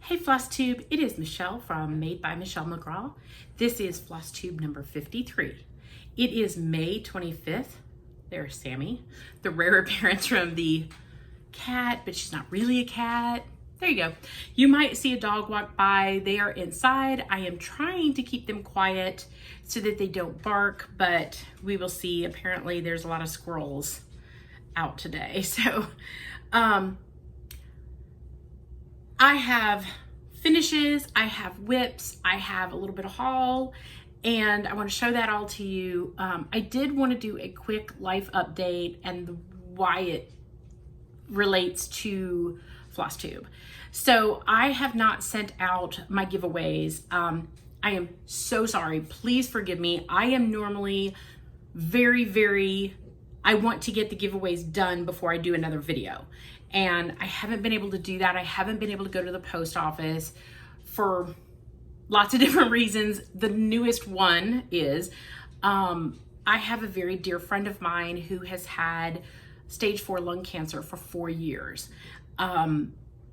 Hey Flosstube, it is Michelle from Made by Michelle McGraw. This is Flosstube number 53. It is May 25th. There's Sammy, the rare appearance from the cat, but she's not really a cat. There you go. You might see a dog walk by. They are inside. I am trying to keep them quiet so that they don't bark, but we will see. Apparently there's a lot of squirrels out today. So, I have finishes, I have whips, I have a little bit of haul, and I want to show that all to you. I did want to do a quick life update and why it relates to Flosstube. So I have not sent out my giveaways. I am so sorry. Please forgive me. I am normally I want to get the giveaways done before I do another video. And I haven't been able to do that. I haven't been able to go to the post office for lots of different reasons. The newest one is I have a very dear friend of mine who has had stage 4 lung cancer for 4 years.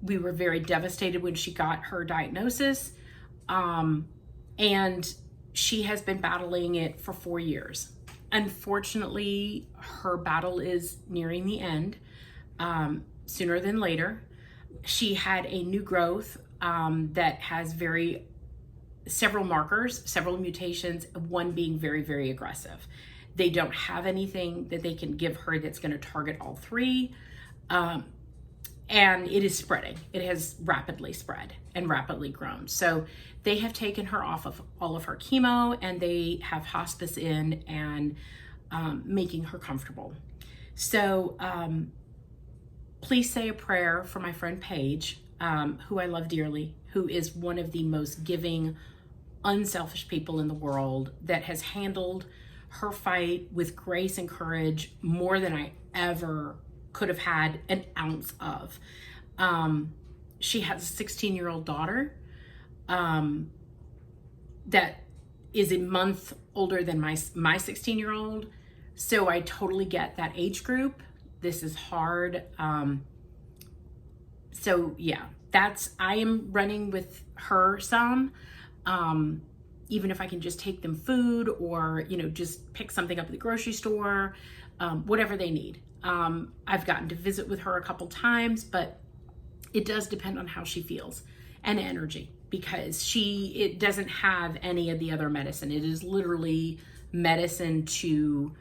We were very devastated when she got her diagnosis, and she has been battling it for 4 years. Unfortunately, her battle is nearing the end. Sooner than later. She had a new growth that has several markers, several mutations, one being very aggressive. They don't have anything that they can give her that's going to target all three. And it is spreading. It has rapidly spread and rapidly grown. So they have taken her off of all of her chemo, and they have hospice in and making her comfortable. So please say a prayer for my friend Paige, who I love dearly, who is one of the most giving, unselfish people in the world, that has handled her fight with grace and courage more than I ever could have had an ounce of. She has a 16-year-old daughter that is a month older than my 16-year-old. So I totally get that age group. This is hard. So yeah, I am running with her some, even if I can just take them food or, just pick something up at the grocery store, whatever they need. I've gotten to visit with her a couple times, but it does depend on how she feels and energy, because it doesn't have any of the other medicine. It is literally medicine to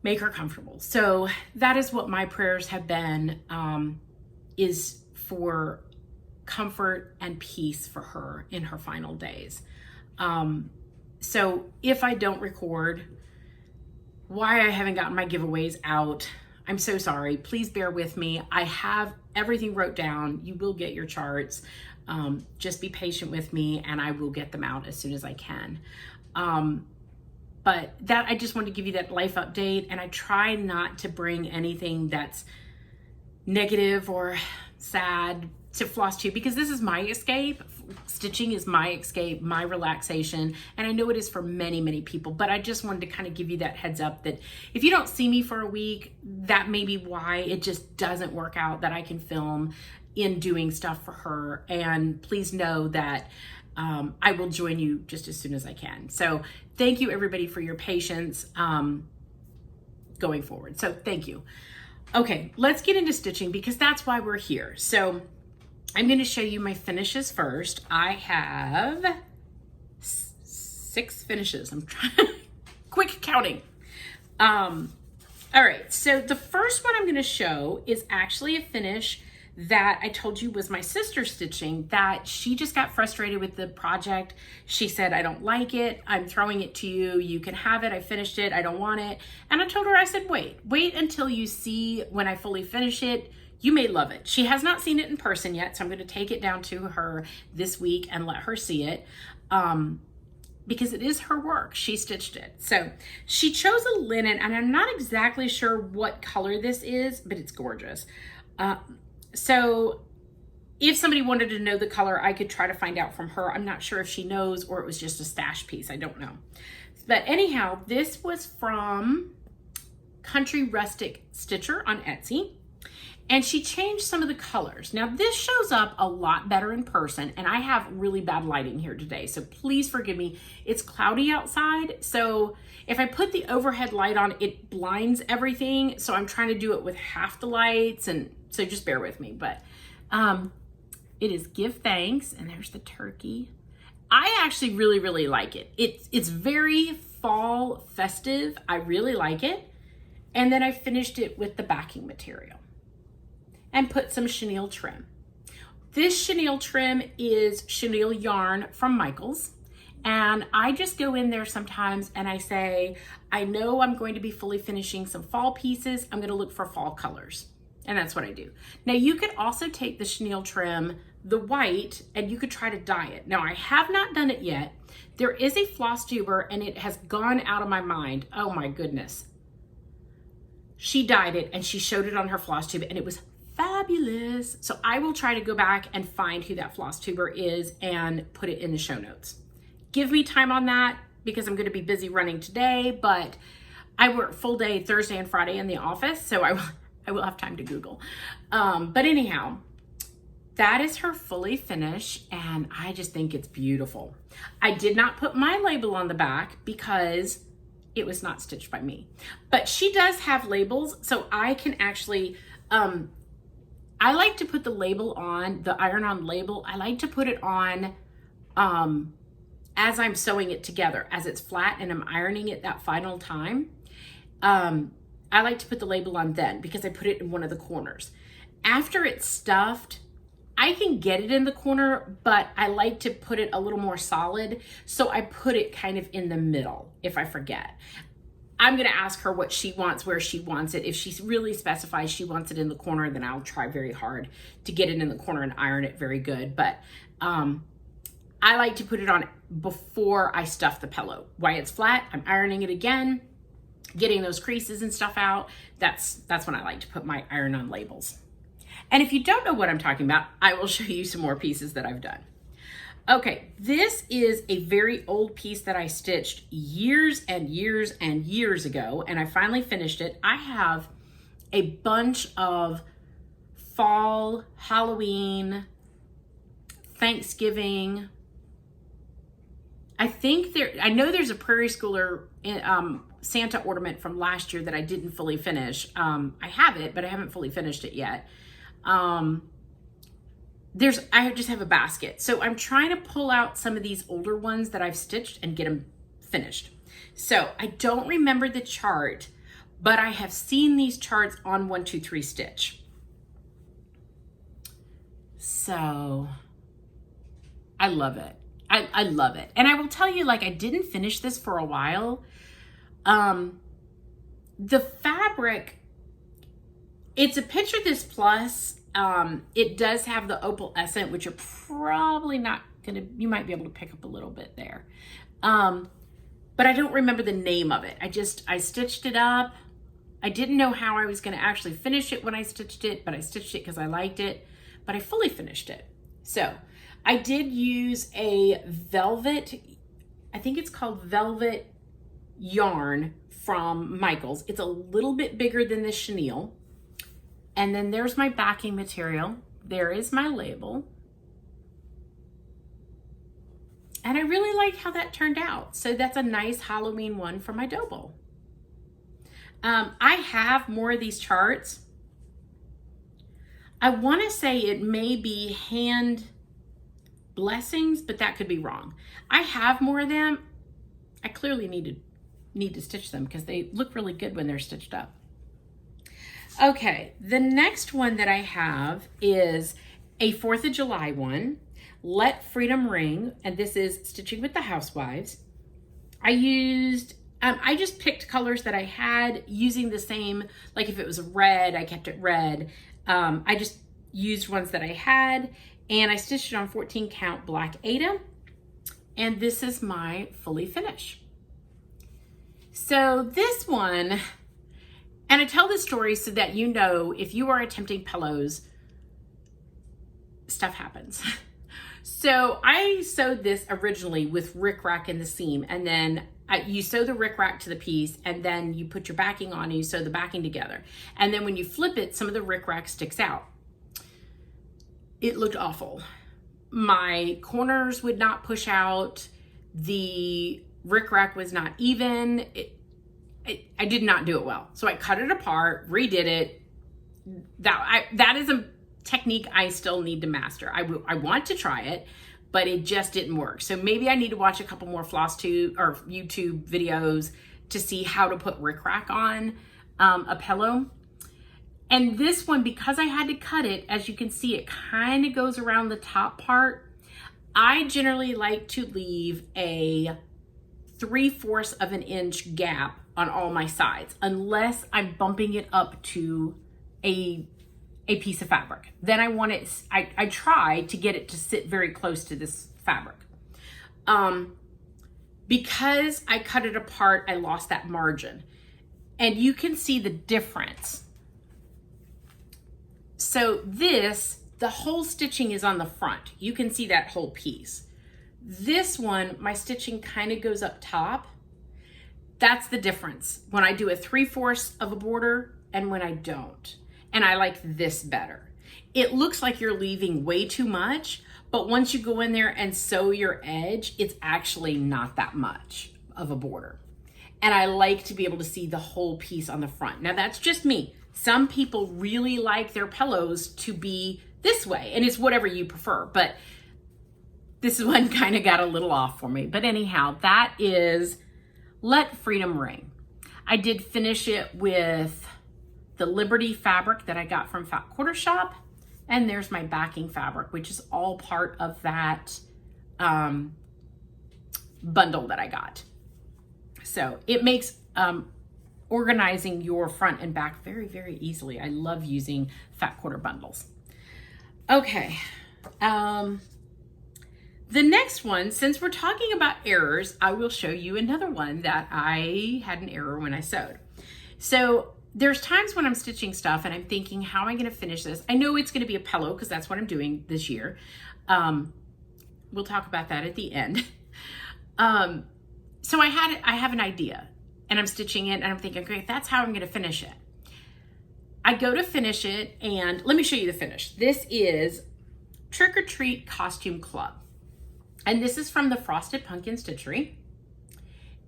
make her comfortable. So that is what my prayers have been, is for comfort and peace for her in her final days. So if I don't record, why I haven't gotten my giveaways out, I'm so sorry. Please bear with me. I have everything wrote down. You will get your charts. Just be patient with me, and I will get them out as soon as I can. But I just wanted to give you that life update, and I try not to bring anything that's negative or sad to Flosstube, because this is my escape. Stitching is my escape, my relaxation, and I know it is for many people, but I just wanted to kind of give you that heads up that if you don't see me for a week, that may be why it just doesn't work out that I can film in doing stuff for her. And please know that I will join you just as soon as I can. So thank you everybody for your patience going forward. So thank you. Okay, let's get into stitching, because that's why we're here. So I'm going to show you my finishes first. I have 6 finishes. I'm trying quick counting. All right, so the first one I'm going to show is actually a finish that I told you was my sister stitching, that she just got frustrated with the project. She said, I don't like it. I'm throwing it to you. You can have it. I finished it. I don't want it. And I told her, I said, wait until you see when I fully finish it. You may love it. She has not seen it in person yet, so I'm going to take it down to her this week and let her see it, because it is her work. She stitched it. So she chose a linen, and I'm not exactly sure what color this is, but it's gorgeous. So if somebody wanted to know the color, I could try to find out from her. I'm not sure if she knows or it was just a stash piece. I don't know. But anyhow, this was from Country Rustic Stitcher on Etsy. And she changed some of the colors. Now this shows up a lot better in person, and I have really bad lighting here today, so please forgive me. It's cloudy outside, so if I put the overhead light on, it blinds everything. So I'm trying to do it with half the lights, and so just bear with me. But it is Give Thanks, and there's the turkey. I actually really, really like it. It's very fall festive. I really like it. And then I finished it with the backing material and put some chenille trim. This chenille trim is chenille yarn from Michaels. And I just go in there sometimes and I say, I know I'm going to be fully finishing some fall pieces. I'm going to look for fall colors. And that's what I do. Now you could also take the chenille trim, the white, and you could try to dye it. Now I have not done it yet. There is a Flosstuber and it has gone out of my mind. Oh my goodness. She dyed it and she showed it on her Flosstube and it was fabulous. So I will try to go back and find who that Flosstuber is and put it in the show notes. Give me time on that because I'm going to be busy running today, but I work full day Thursday and Friday in the office, so I will have time to Google. But anyhow, that is her fully finished, and I just think it's beautiful. I did not put my label on the back because it was not stitched by me, but she does have labels, so I can actually, I like to put the label on, the iron-on label, I like to put it on as I'm sewing it together, as it's flat and I'm ironing it that final time. I like to put the label on then because I put it in one of the corners. After it's stuffed, I can get it in the corner, but I like to put it a little more solid. So I put it kind of in the middle if I forget. I'm gonna ask her what she wants, where she wants it. If she really specifies she wants it in the corner, then I'll try very hard to get it in the corner and iron it very good. But I like to put it on before I stuff the pillow. While it's flat, I'm ironing it again, getting those creases and stuff out. That's when I like to put my iron-on labels. And if you don't know what I'm talking about, I will show you some more pieces that I've done. Okay, this is a very old piece that I stitched years and years and years ago, and I finally finished it. I have a bunch of fall, Halloween, Thanksgiving. I know there's a Prairie Schooler Santa ornament from last year that I didn't fully finish. I have it, but I haven't fully finished it yet. I just have a basket. So I'm trying to pull out some of these older ones that I've stitched and get them finished. So I don't remember the chart, but I have seen these charts on 1, 2, 3 Stitch. So I love it. I love it. And I will tell you, like, I didn't finish this for a while. The fabric, it's a Picture This Plus. It does have the opalescent, which you're probably not gonna, you might be able to pick up a little bit there. But I don't remember the name of it. I stitched it up. I didn't know how I was gonna actually finish it when I stitched it, but I stitched it because I liked it, but I fully finished it. So I did use a velvet, I think it's called velvet yarn from Michaels. It's a little bit bigger than the chenille. And then there's my backing material. There is my label. And I really like how that turned out. So that's a nice Halloween one for my dough bowl. I have more of these charts. I want to say it may be hand blessings, but that could be wrong. I have more of them. I clearly need to stitch them because they look really good when they're stitched up. Okay, the next one that I have is a 4th of July one, Let Freedom Ring, and this is Stitching with the Housewives. I just picked colors that I had using the same, like if it was red, I kept it red. I just used ones that I had, and I stitched it on 14 count black Aida, and this is my fully finish. So this one, and I tell this story so that you know if you are attempting pillows, stuff happens. So I sewed this originally with rickrack in the seam, and then you sew the rickrack to the piece, and then you put your backing on and you sew the backing together. And then when you flip it, some of the rickrack sticks out. It looked awful. My corners would not push out. The rickrack was not even. I did not do it well. So I cut it apart, redid it. That is a technique I still need to master. I want to try it, but it just didn't work. So maybe I need to watch a couple more Flosstube or YouTube videos to see how to put rickrack on a pillow. And this one, because I had to cut it, as you can see, it kind of goes around the top part. I generally like to leave a 3/4 of an inch gap on all my sides, unless I'm bumping it up to a piece of fabric. Then I want it, I try to get it to sit very close to this fabric. Because I cut it apart, I lost that margin. And you can see the difference. So this, the whole stitching is on the front. You can see that whole piece. This one, my stitching kind of goes up top. That's the difference when I do a 3/4 of a border and when I don't. And I like this better. It looks like you're leaving way too much, but once you go in there and sew your edge, it's actually not that much of a border. And I like to be able to see the whole piece on the front. Now that's just me. Some people really like their pillows to be this way, and it's whatever you prefer, but this one kind of got a little off for me. But anyhow, that is Let Freedom Ring. I did finish it with the Liberty fabric that I got from Fat Quarter Shop, and there's my backing fabric, which is all part of that bundle that I got. So it makes organizing your front and back very, very easily. I love using Fat Quarter bundles. Okay. The next one, since we're talking about errors, I will show you another one that I had an error when I sewed. So there's times when I'm stitching stuff and I'm thinking, how am I going to finish this? I know it's going to be a pillow because that's what I'm doing this year. We'll talk about that at the end. So I have an idea and I'm stitching it and I'm thinking, okay, that's how I'm going to finish it. I go to finish it and let me show you the finish. This is Trick or Treat Costume Club. And this is from the Frosted Pumpkin Stitchery.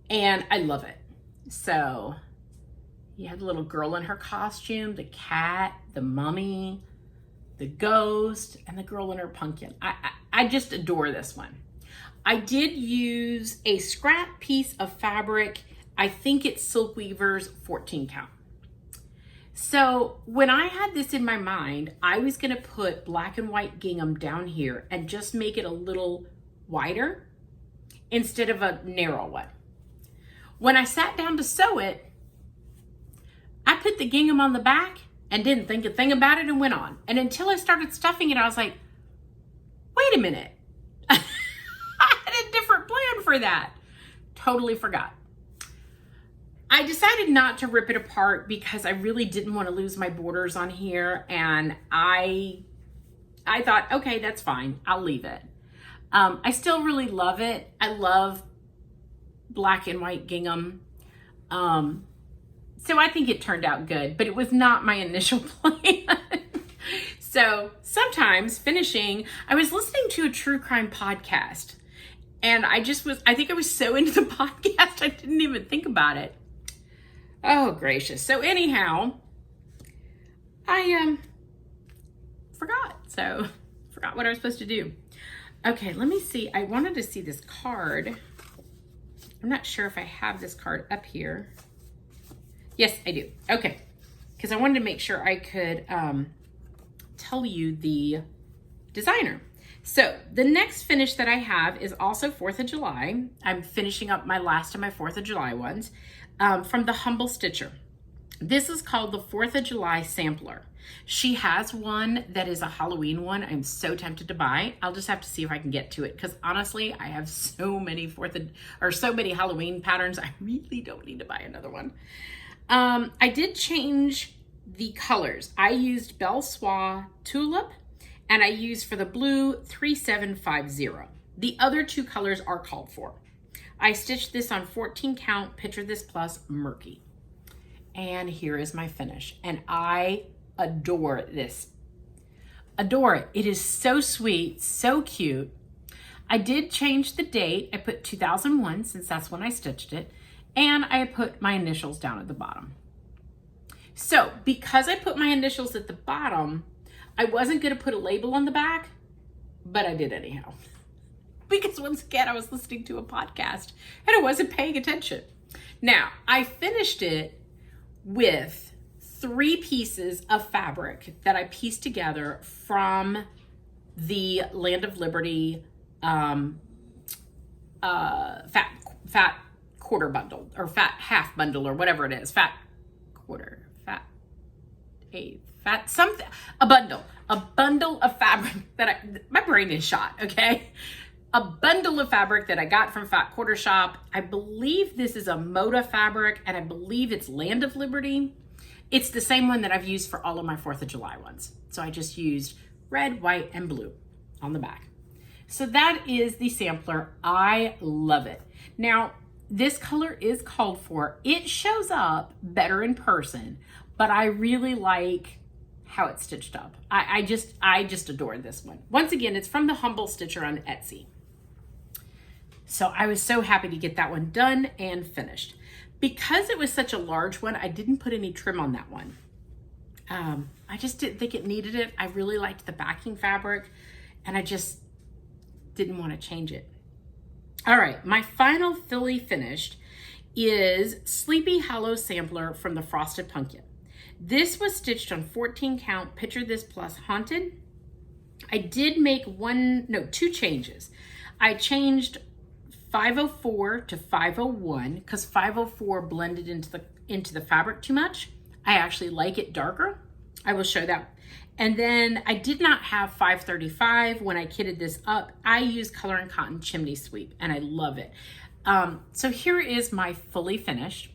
And I love it. So you have the little girl in her costume, the cat, the mummy, the ghost, and the girl in her pumpkin. I just adore this one. I did use a scrap piece of fabric. I think it's Silk Weaver's 14 count. So when I had this in my mind, I was gonna put black and white gingham down here and just make it a little wider instead of a narrow one. When I sat down to sew it, I put the gingham on the back and didn't think a thing about it and went on. And until I started stuffing it, I was like, wait a minute. I had a different plan for that. Totally forgot. I decided not to rip it apart because I really didn't want to lose my borders on here. And I thought, okay, that's fine. I'll leave it. I still really love it. I love black and white gingham. So I think it turned out good, but it was not my initial plan. So sometimes finishing, I was listening to a true crime podcast and I think I was so into the podcast, I didn't even think about it. Oh, gracious. So anyhow, I forgot what I was supposed to do. Okay, let me see. I wanted to see this card. I'm not sure if I have this card up here. Yes, I do. Okay, because I wanted to make sure I could tell you the designer. So the next finish that I have is also 4th of July. I'm finishing up my last of my 4th of July ones from the Humble Stitcher. This is called the 4th of July Sampler. She has one that is a Halloween one. I'm so tempted to buy. I'll just have to see if I can get to it because honestly, I have so many Halloween patterns. I really don't need to buy another one. I did change the colors. I used Belle Soie Tulip and I used for the blue 3750. The other two colors are called for. I stitched this on 14 count, Picture This Plus Murky. And here is my finish. And I adore this. Adore it. It is so sweet, so cute. I did change the date. I put 2001 since that's when I stitched it. And I put my initials down at the bottom. So because I put my initials at the bottom, I wasn't going to put a label on the back, but I did anyhow. Because once again, I was listening to a podcast and I wasn't paying attention. Now, I finished it with 3 pieces of fabric that I pieced together from the Land of Liberty fat quarter bundle, or fat half bundle, or whatever it is. Fat quarter, fat eighth, fat something, a bundle of fabric that my brain is shot, okay? A bundle of fabric that I got from Fat Quarter Shop. I believe this is a Moda fabric, and I believe it's Land of Liberty. It's the same one that I've used for all of my 4th of July ones. So I just used red, white, and blue on the back. So that is the sampler. I love it. Now, this color is called for. It shows up better in person, but I really like how it's stitched up. I just adore this one. Once again, it's from the Humble Stitcher on Etsy. So I was so happy to get that one done and finished. Because it was such a large one, I didn't put any trim on that one. I just didn't think it needed it. I really liked the backing fabric, and I just didn't want to change it. All right, my final fully finished is Sleepy Hollow Sampler from the Frosted Pumpkin. This was stitched on 14 count, Picture This Plus Haunted. I did make 2 changes. I changed 504 to 501 because 504 blended into the fabric too much. I actually like it darker. I will show that. And then I did not have 535 when I kitted this up. I used Color and Cotton Chimney Sweep, and I love it. So here is my fully finished.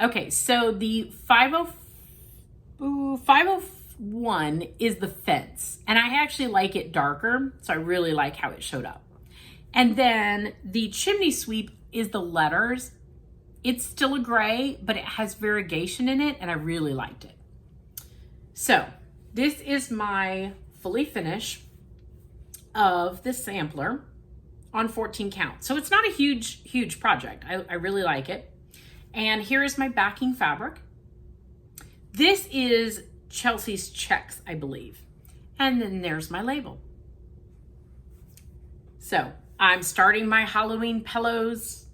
Okay, so the 501 is the fence, and I actually like it darker, so I really like how it showed up. And then the Chimney Sweep is the letters. It's still a gray, but it has variegation in it, and I really liked it. So this is my fully finish of the sampler on 14 count. So it's not a huge project. I really like it. And here is my backing fabric. This is Chelsea's Checks, I believe. And then there's my label. So I'm starting my Halloween pillows,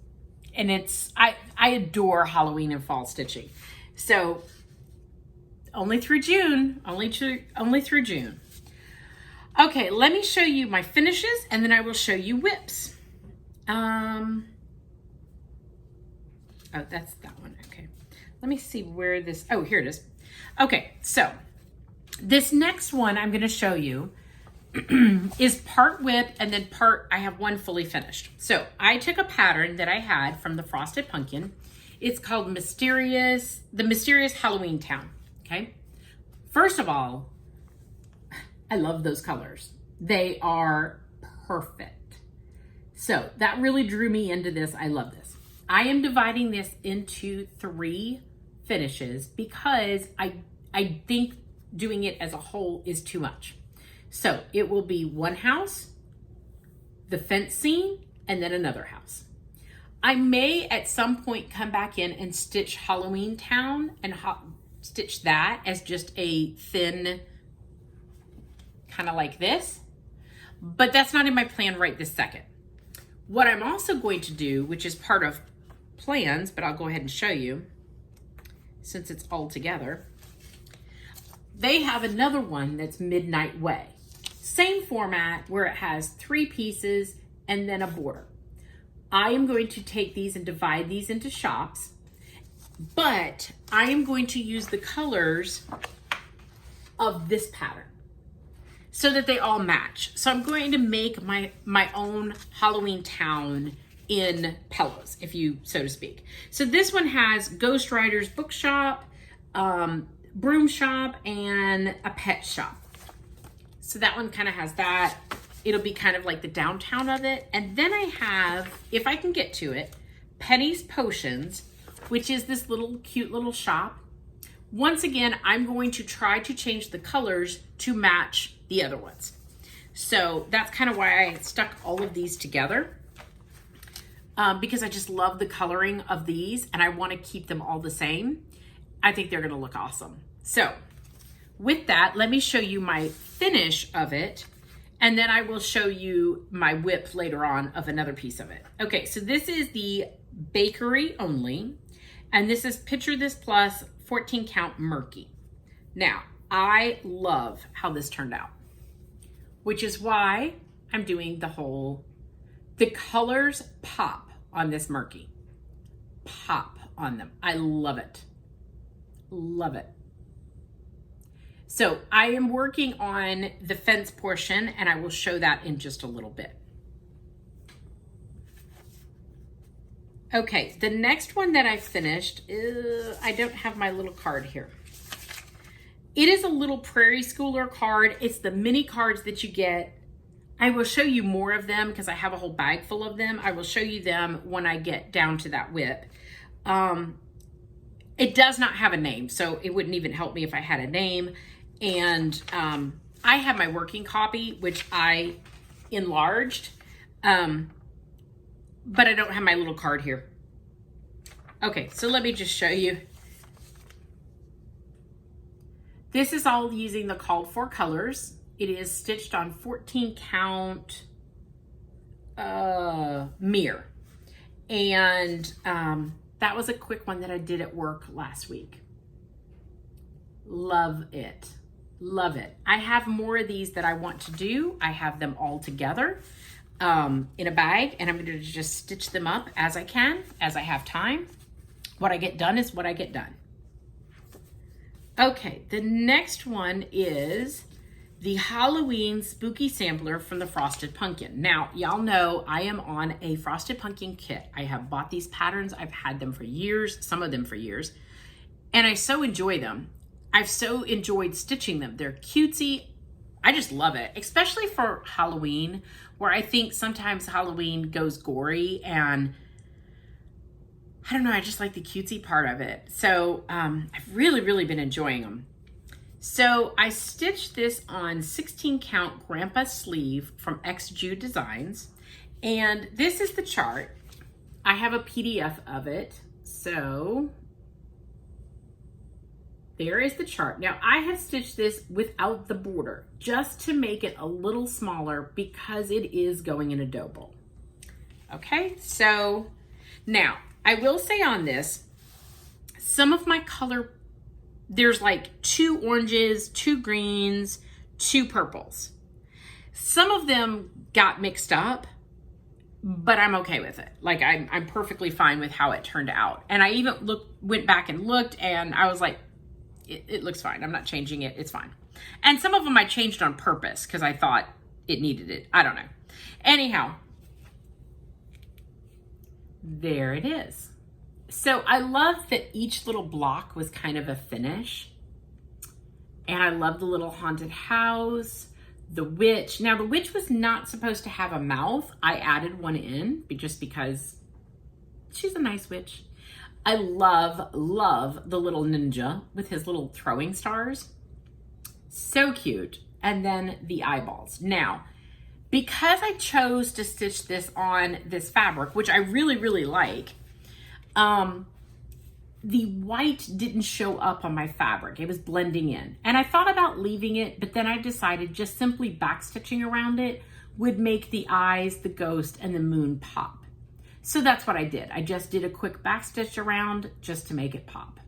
and I adore Halloween and fall stitching. So only through June, only through June. Okay, let me show you my finishes, and then I will show you whips. Oh, that's that one. Okay, let me see where this, oh, here it is. Okay, so this next one I'm going to show you is part whip, and then I have one fully finished. So I took a pattern that I had from the Frosted Pumpkin. It's called The Mysterious Halloween Town. Okay. First of all, I love those colors. They are perfect. So that really drew me into this. I love this. I am dividing this into 3 finishes because I think doing it as a whole is too much. So it will be one house, the fence scene, and then another house. I may at some point come back in and stitch Halloween Town and stitch that as just a thin, kind of like this, but that's not in my plan right this second. What I'm also going to do, which is part of plans, but I'll go ahead and show you since it's all together. They have another one that's Midnight Way. Same format where it has 3 pieces and then a border. I am going to take these and divide these into shops, but I am going to use the colors of this pattern so that they all match. So I'm going to make my own Halloween Town in pillows, if you so to speak. So this one has Ghost Rider's Bookshop, broom shop, and a pet shop. So that one kind of has that. It'll be kind of like the downtown of it. And then I have, if I can get to it, Penny's Potions, which is this little cute little shop. Once again, I'm going to try to change the colors to match the other ones. So that's kind of why I stuck all of these together, because I just love the coloring of these and I want to keep them all the same. I think they're going to look awesome. So with that, let me show you my finish of it, and then I will show you my whip later on of another piece of it. Okay, so this is the bakery only, and this is Picture This Plus 14 count murky. Now, I love how this turned out, which is why I'm doing the colors pop on this murky. Pop on them. I love it. Love it. So I am working on the fence portion, and I will show that in just a little bit. Okay, the next one that I finished, I don't have my little card here. It is a little Prairie Schooler card. It's the mini cards that you get. I will show you more of them because I have a whole bag full of them. I will show you them when I get down to that whip. It does not have a name, so it wouldn't even help me if I had a name. And I have my working copy, which I enlarged, but I don't have my little card here. Okay, so let me just show you. This is all using the called for colors. It is stitched on 14 count mirror. And that was a quick one that I did at work last week. Love it. Love it. I have more of these that I want to do. I have them all together in a bag, and I'm going to just stitch them up as I can, as I have time. What I get done is what I get done. Okay, the next one is the Halloween Spooky Sampler from the Frosted Pumpkin. Now, y'all know I am on a Frosted Pumpkin kit. I have bought these patterns. I've had them for years, some of them for years, and I so enjoy them. I've so enjoyed stitching them. They're cutesy. I just love it, especially for Halloween, where I think sometimes Halloween goes gory, and I don't know, I just like the cutesy part of it. So I've really been enjoying them. So I stitched this on 16 count Grandpa sleeve from XJU Designs. And this is the chart. I have a PDF of it. So there is the chart. Now I have stitched this without the border just to make it a little smaller because it is going in a dough bowl. Okay, so now I will say on this, some of my color, there's like 2 oranges, 2 greens, 2 purples. Some of them got mixed up, but I'm okay with it. Like I'm perfectly fine with how it turned out. And I even went back and looked, and I was like, it looks fine. I'm not changing it. It's fine. And some of them I changed on purpose because I thought it needed it. I don't know. Anyhow, there it is. So I love that each little block was kind of a finish. And I love the little haunted house, the witch. Now the witch was not supposed to have a mouth. I added one in just because she's a nice witch. I love the little ninja with his little throwing stars. So cute. And then the eyeballs. Now, because I chose to stitch this on this fabric, which I really like, the white didn't show up on my fabric. It was blending in. And I thought about leaving it, but then I decided just simply backstitching around it would make the eyes, the ghost, and the moon pop. So that's what I did. I just did a quick backstitch around just to make it pop.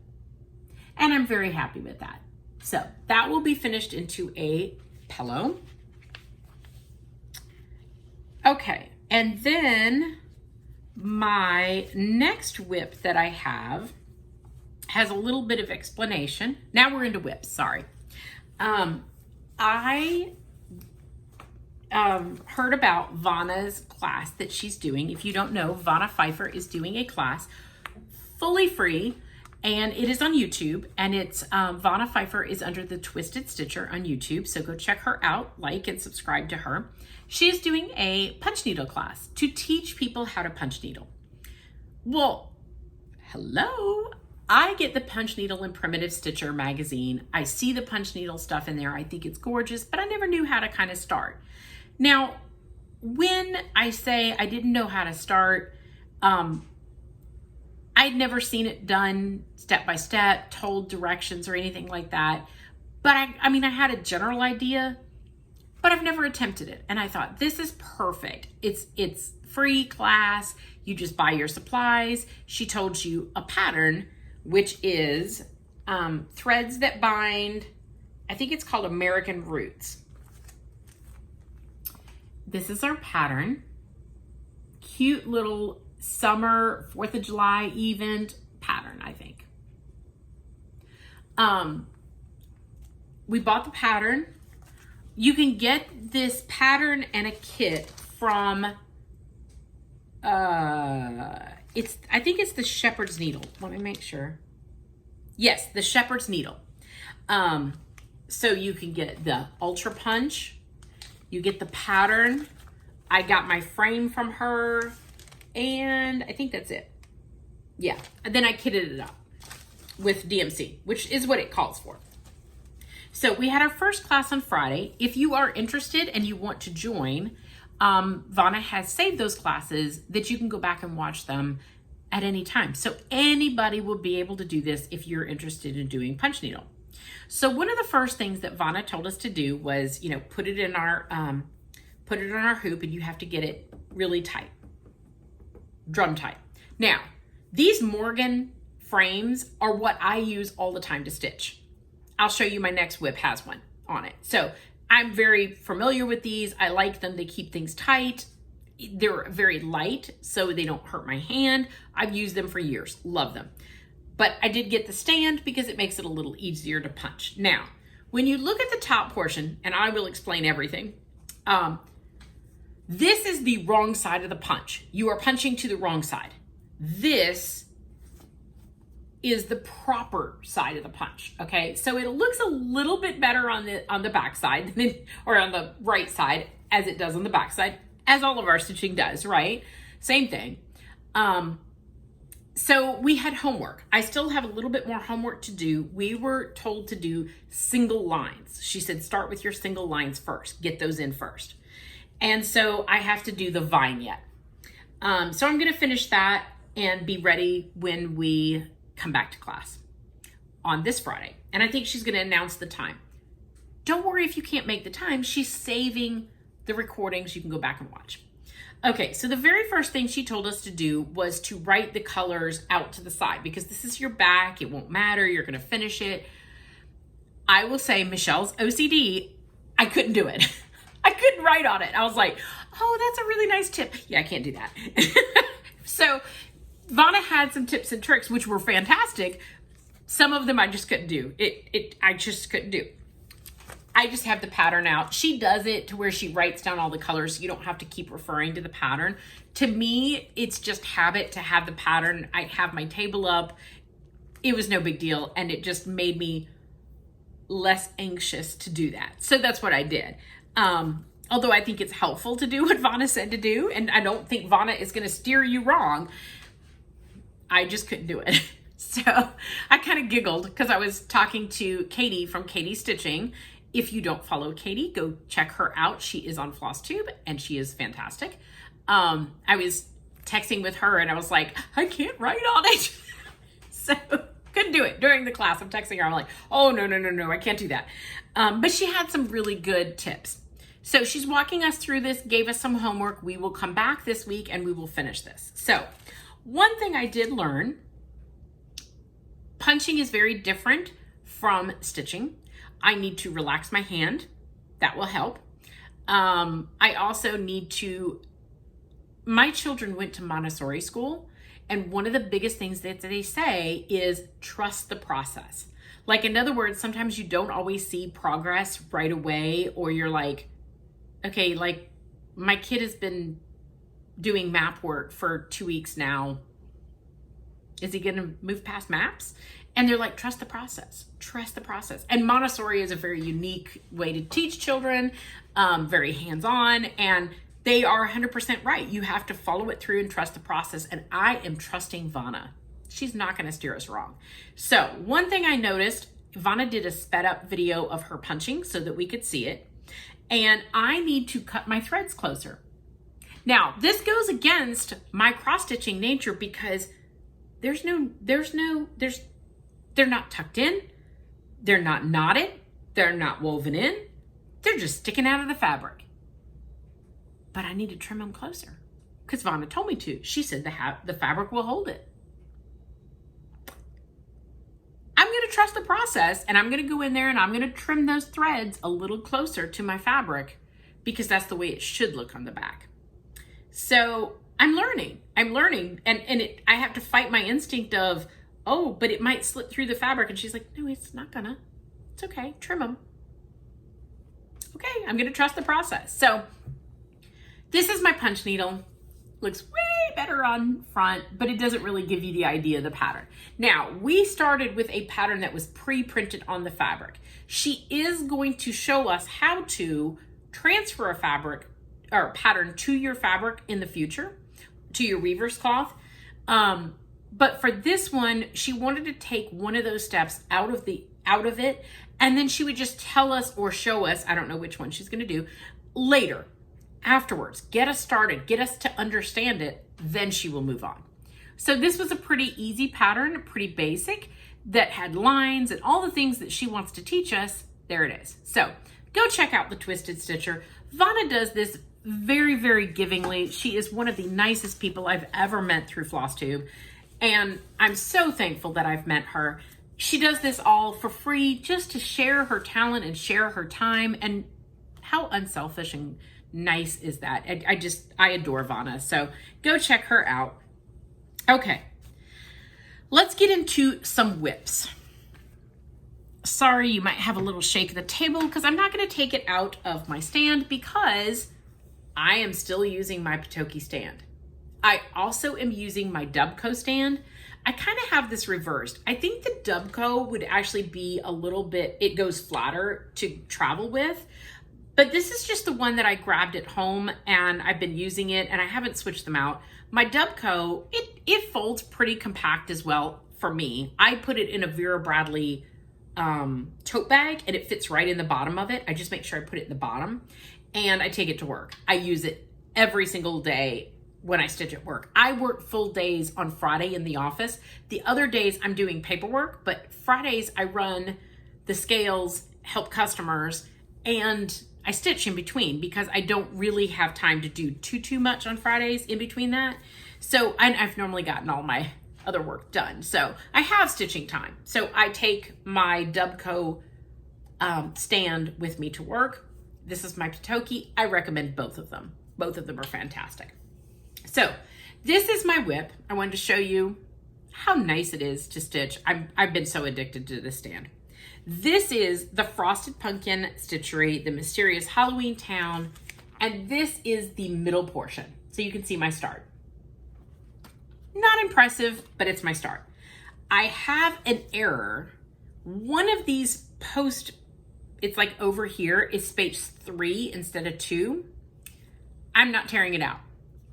And I'm very happy with that. So that will be finished into a pillow. Okay, and then my next whip that I have has a little bit of explanation. Now we're into whips, sorry. I heard about Vanna's class that she's doing. If you don't know, Vanna Pfeiffer is doing a class fully free, and it is on YouTube, and it's Vonna Pfeiffer is under the Twisted Stitcher on YouTube, so go check her out, like and subscribe to her. She is doing a punch needle class to teach people how to punch needle. Well, hello. I get the Punch Needle and Primitive Stitcher magazine. I see the punch needle stuff in there. I think it's gorgeous, but I never knew how to kind of start. Now, when I say I didn't know how to start, I'd never seen it done step by step, told directions or anything like that. But I mean, I had a general idea, but I've never attempted it. And I thought, this is perfect. It's free class. You just buy your supplies. She told you a pattern, which is threads that bind. I think it's called American Roots. This is our pattern. Cute little summer, 4th of July event pattern, I think. We bought the pattern. You can get this pattern and a kit from, I think it's the Shepherd's Needle. Let me make sure. Yes, the Shepherd's Needle. So you can get the Ultra Punch. You get the pattern. I got my frame from her. And I think that's it. Yeah. And then I kitted it up with DMC, which is what it calls for. So we had our first class on Friday. If you are interested and you want to join, Vonna has saved those classes that you can go back and watch them at any time. So anybody will be able to do this if you're interested in doing punch needle. So one of the first things that Vonna told us to do was, put it on our hoop, and you have to get it really tight. Drum tight. Now, these Morgan frames are what I use all the time to stitch. I'll show you, my next whip has one on it. So I'm very familiar with these. I like them. They keep things tight. They're very light, so they don't hurt my hand. I've used them for years. Love them. But I did get the stand because it makes it a little easier to punch. Now, when you look at the top portion, and I will explain everything, this is the wrong side of the punch. You are punching to the wrong side. This is the proper side of the punch, okay? So it looks a little bit better on the back side, or on the right side, as it does on the back side, as all of our stitching does, right? Same thing. So we had homework. I still have a little bit more homework to do. We were told to do single lines. She said, start with your single lines first. Get those in first. And so I have to do the vignette. So I'm gonna finish that and be ready when we come back to class on this Friday. And I think she's gonna announce the time. Don't worry if you can't make the time. She's saving the recordings. You can go back and watch. Okay, so the very first thing she told us to do was to write the colors out to the side, because this is your back. It won't matter. You're gonna finish it. I will say, Michelle's OCD, I couldn't do it. I couldn't write on it. I was like, oh, that's a really nice tip. Yeah, I can't do that. So Vonna had some tips and tricks, which were fantastic. Some of them I just couldn't do. I just couldn't do. I just have the pattern out. She does it to where she writes down all the colors, so you don't have to keep referring to the pattern. To me, it's just habit to have the pattern. I have my table up. It was no big deal, and it just made me less anxious to do that. So that's what I did. Although I think it's helpful to do what Vonna said to do, and I don't think Vonna is going to steer you wrong. I just couldn't do it. So I kind of giggled because I was talking to Katie from Katie Stitching. If you don't follow Katie, go check her out. She is on Flosstube, and she is fantastic. I was texting with her, and I was like, I can't write on it. So couldn't do it during the class. I'm texting her. I'm like, oh, no, I can't do that. But she had some really good tips. So she's walking us through this, gave us some homework. We will come back this week and we will finish this. So one thing I did learn, punching is very different from stitching. I need to relax my hand. That will help. I also need to, my children went to Montessori school, and one of the biggest things that they say is trust the process. Like, in other words, sometimes you don't always see progress right away, or you're like, okay, like my kid has been doing map work for 2 weeks now. Is he going to move past maps? And they're like, trust the process, trust the process. And Montessori is a very unique way to teach children, very hands-on, and they are 100% right. You have to follow it through and trust the process. And I am trusting Vanna. She's not going to steer us wrong. So one thing I noticed, Vanna did a sped up video of her punching so that we could see it. And I need to cut my threads closer. Now, this goes against my cross-stitching nature because they're not tucked in, they're not knotted, they're not woven in, they're just sticking out of the fabric. But I need to trim them closer because Vanna told me to. She said the fabric will hold it. I'm going to trust the process, and I'm going to go in there and I'm going to trim those threads a little closer to my fabric because that's the way it should look on the back. So I'm learning, and I have to fight my instinct of, oh, but it might slip through the fabric. And she's like, no, it's not gonna. It's okay, trim them. Okay, I'm gonna trust the process. So this is my punch needle. Looks way better on front, but it doesn't really give you the idea of the pattern. Now, we started with a pattern that was pre-printed on the fabric. She is going to show us how to transfer a fabric or pattern to your fabric in the future, to your weaver's cloth. But for this one, she wanted to take one of those steps out of it, and then she would just tell us or show us, I don't know which one she's gonna do, later, afterwards, get us started, get us to understand it, then she will move on. So this was a pretty easy pattern, pretty basic, that had lines and all the things that she wants to teach us. There it is. So go check out the Twisted Stitcher. Vanna does this very, very givingly. She is one of the nicest people I've ever met through Flosstube. And I'm so thankful that I've met her. She does this all for free just to share her talent and share her time. And how unselfish and nice is that? I adore Vanna. So go check her out. Okay, let's get into some whips. Sorry, you might have a little shake of the table because I'm not going to take it out of my stand because I am still using my Pitoki stand. I also am using my Dubco stand. I kind of have this reversed. I think the Dubco would actually be a little bit, it goes flatter to travel with, but this is just the one that I grabbed at home and I've been using it and I haven't switched them out. My Dubco, it folds pretty compact as well for me. I put it in a Vera Bradley tote bag and it fits right in the bottom of it. I just make sure I put it in the bottom and I take it to work. I use it every single day when I stitch at work. I work full days on Friday in the office. The other days I'm doing paperwork, but Fridays I run the scales, help customers, and I stitch in between because I don't really have time to do too much on Fridays in between that. So I've normally gotten all my other work done. So I have stitching time. So I take my Dubco stand with me to work. This is my Pitoki. I recommend both of them. Both of them are fantastic. So this is my whip. I wanted to show you how nice it is to stitch. I've been so addicted to this stand. This is the Frosted Pumpkin Stitchery, the Mysterious Halloween Town, and this is the middle portion. So you can see my start. Not impressive, but it's my start. I have an error. One of these it's like over here is space 3 instead of 2. I'm not tearing it out.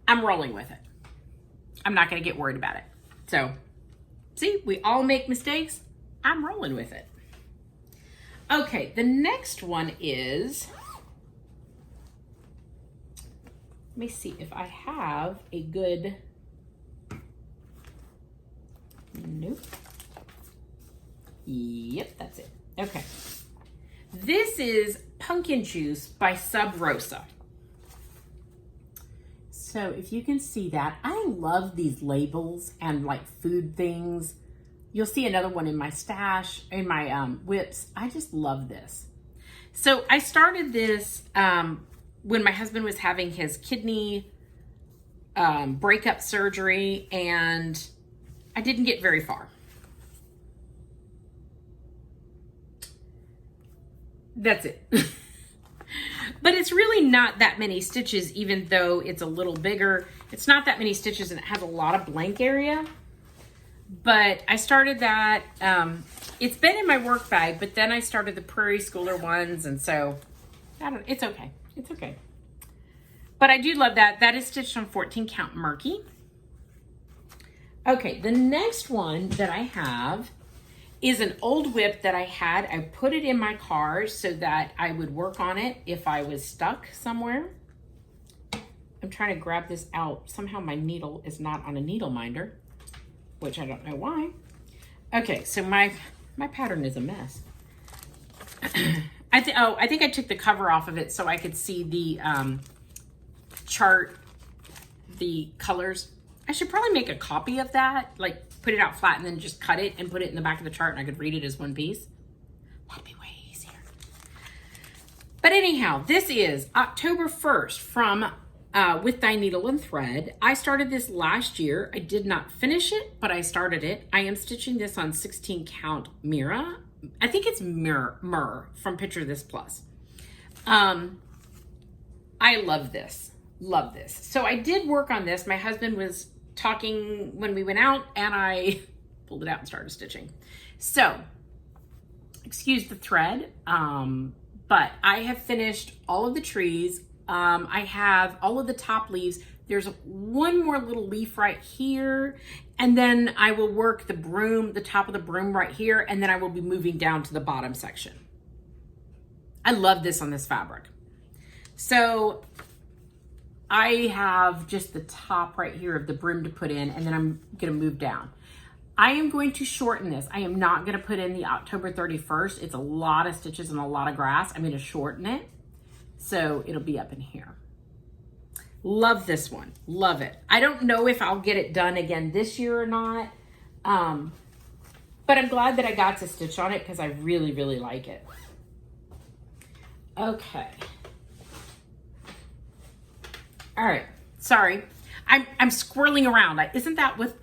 I'm rolling with it. I'm not gonna get worried about it. So, see, we all make mistakes. I'm rolling with it. Okay, the next one is, let me see if I have a good, nope. Yep, that's it. Okay. This is Pumpkin Juice by Sub Rosa. So if you can see that, I love these labels and like food things. You'll see another one in my stash, in my whips. I just love this. So I started this when my husband was having his kidney breakup surgery, and I didn't get very far. That's it. But it's really not that many stitches, even though it's a little bigger. It's not that many stitches and it has a lot of blank area. But I started that. It's been in my work bag, but then I started the Prairie Schooler ones, and so it's okay. It's okay. But I do love that. That is stitched on 14 count Murky. Okay, the next one that I have is an old whip that I had. I put it in my car so that I would work on it if I was stuck somewhere. I'm trying to grab this out. Somehow my needle is not on a needle minder, which I don't know why. Okay, so my pattern is a mess. I think I took the cover off of it so I could see the chart, the colors. I should probably make a copy of that, like put it out flat and then just cut it and put it in the back of the chart and I could read it as one piece. That'd be way easier. But anyhow, this is October 1st from With Thy Needle and Thread. I started this last year. I did not finish it, but I started it. I am stitching this on 16 count Mira. I think it's Myrrh from Picture This Plus. I love this. Love this. So I did work on this. My husband was talking when we went out and I pulled it out and started stitching. So, excuse the thread, but I have finished all of the trees. I have all of the top leaves. There's one more little leaf right here, and then I will work the broom, the top of the broom right here, and then I will be moving down to the bottom section. I love this on this fabric. So I have just the top right here of the brim to put in, and then I'm gonna move down. I am going to shorten this. I am not gonna put in the October 31st. It's a lot of stitches and a lot of grass. I'm gonna shorten it, so it'll be up in here. Love this one, love it. I don't know if I'll get it done again this year or not, but I'm glad that I got to stitch on it because I really, really like it. Okay. All right, sorry. I'm squirreling around. Isn't that what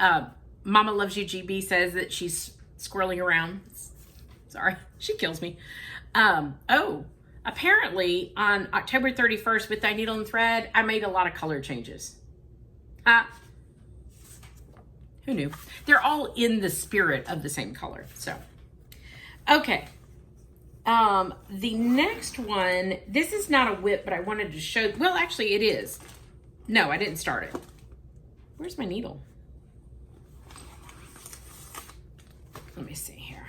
Mama Loves You GB says, that she's squirreling around? Sorry, she kills me. Apparently on October 31st with Thy Needle and Thread, I made a lot of color changes. Who knew? They're all in the spirit of the same color, so. Okay. The next one, this is not a whip, but I wanted to show, well, actually it is. No, I didn't start it. Where's my needle? Let me see here.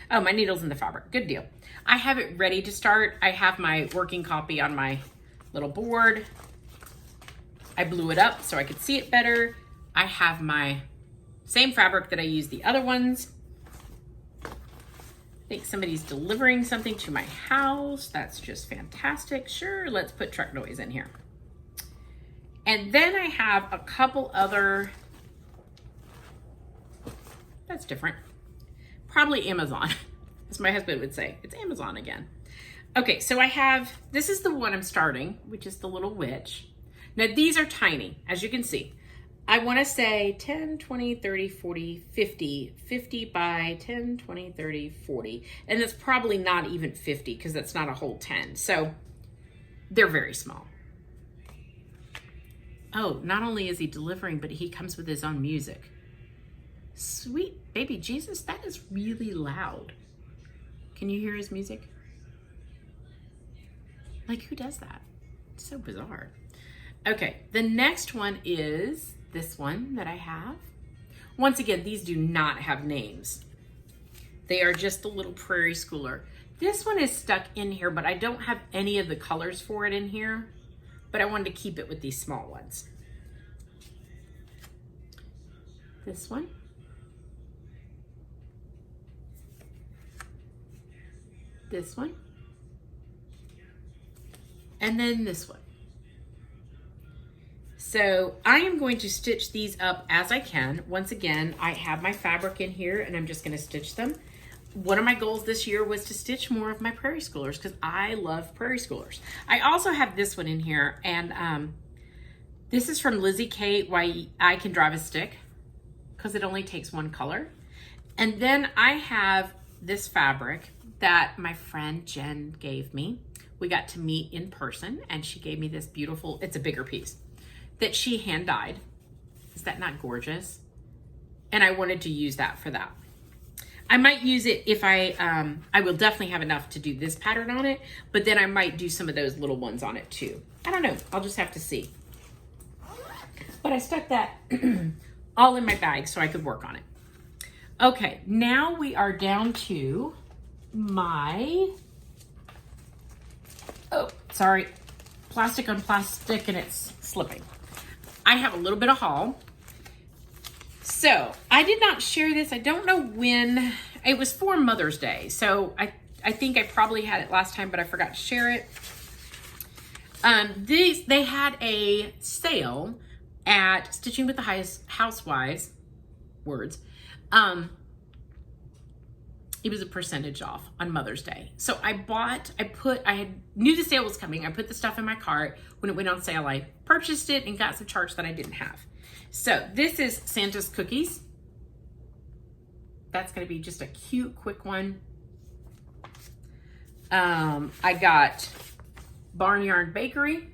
Oh, my needle's in the fabric. Good deal. I have it ready to start. I have my working copy on my little board. I blew it up so I could see it better. I have my same fabric that I used the other ones. I think somebody's delivering something to my house. That's just fantastic. Sure, let's put truck noise in here. And then I have a couple other, that's different. Probably Amazon, as my husband would say. It's Amazon again. Okay, so I have, this is the one I'm starting, which is the little witch. Now these are tiny, as you can see. I wanna say 10, 20, 30, 40, 50, 50 by 10, 20, 30, 40. And that's probably not even 50 because that's not a whole 10. So they're very small. Oh, not only is he delivering, but he comes with his own music. Sweet baby Jesus, that is really loud. Can you hear his music? Like, who does that? It's so bizarre. Okay, the next one is this one that I have. Once again, these do not have names. They are just a little Prairie Schooler. This one is stuck in here, but I don't have any of the colors for it in here. But I wanted to keep it with these small ones. This one. This one. And then this one. So I am going to stitch these up as I can. Once again, I have my fabric in here and I'm just going to stitch them. One of my goals this year was to stitch more of my Prairie Schoolers because I love Prairie Schoolers. I also have this one in here, and this is from Lizzie Kate, Why I Can Drive a Stick, because it only takes one color. And then I have this fabric that my friend Jen gave me. We got to meet in person and she gave me this beautiful, it's a bigger piece, that she hand dyed. Is that not gorgeous? and I wanted to use that for that. I might use it if I will definitely have enough to do this pattern on it, but then I might do some of those little ones on it too. I don't know, I'll just have to see. But I stuck that all in my bag so I could work on it. Okay, now we are down to my, oh, sorry, plastic on plastic and it's slipping. I have a little bit of haul. So I did not share this. I don't know when. It was for Mother's Day. So I think I probably had it last time, but I forgot to share it. They had a sale at Stitching with the Housewives. Words. It was a percentage off on Mother's Day. So I knew the sale was coming. I put the stuff in my cart. When it went on sale, I purchased it and got some charts that I didn't have. So this is Santa's Cookies. That's going to be just a cute, quick one. I got Barnyard Bakery.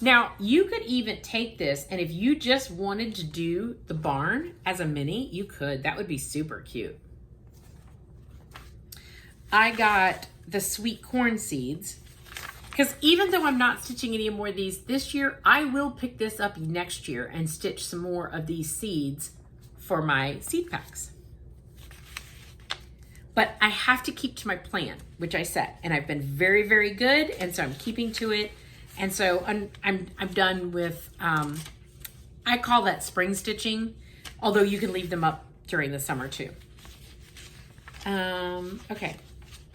Now, you could even take this, and if you just wanted to do the barn as a mini, you could. That would be super cute. I got the sweet corn seeds. Because even though I'm not stitching any more of these this year, I will pick this up next year and stitch some more of these seeds for my seed packs. But I have to keep to my plan, which I set, and I've been very, very good, and so I'm keeping to it. And so I'm done with, I call that spring stitching, although you can leave them up during the summer too. Okay,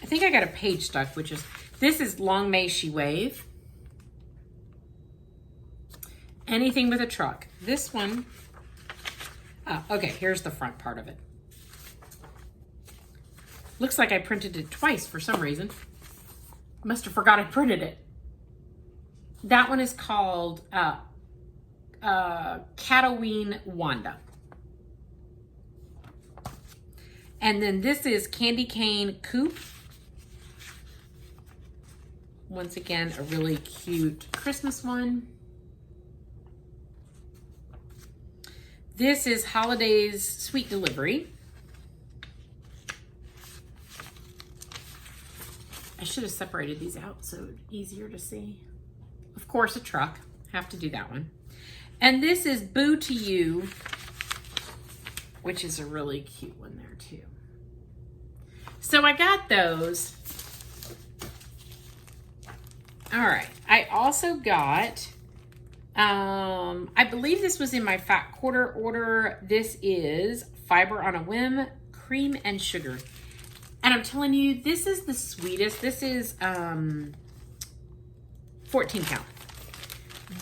I think I got a page stuck, which is, this is Long May She Wave. Anything with a truck. This one, okay, here's the front part of it. Looks like I printed it twice for some reason. Must have forgot I printed it. That one is called Cataween Wanda. And then this is Candy Cane Coupe. Once again, a really cute Christmas one. This is Holidays Sweet Delivery. I should have separated these out so it's easier to see. Of course, a truck. Have to do that one. And this is Boo to You, which is a really cute one there too. So I got those. All right. I also got, I believe this was in my Fat Quarter order. This is Fiber on a Whim, Cream and Sugar. And I'm telling you, this is the sweetest. This is 14 count.